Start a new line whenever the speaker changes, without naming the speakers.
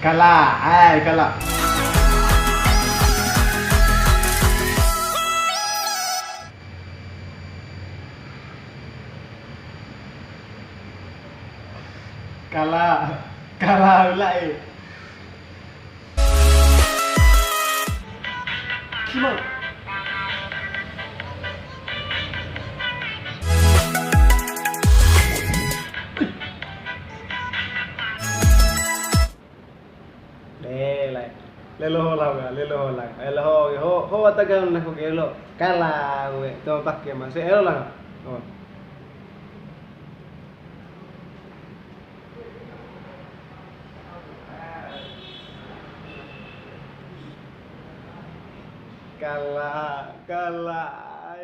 Kalah. Hai, kalah. Kalah. Kalah pula Kimau. Lai. Lelo lah, lelo lah. Ho atakan nak ke lo. Kalah we. Tu pakai mas. Elo lah. Oh. Kalah.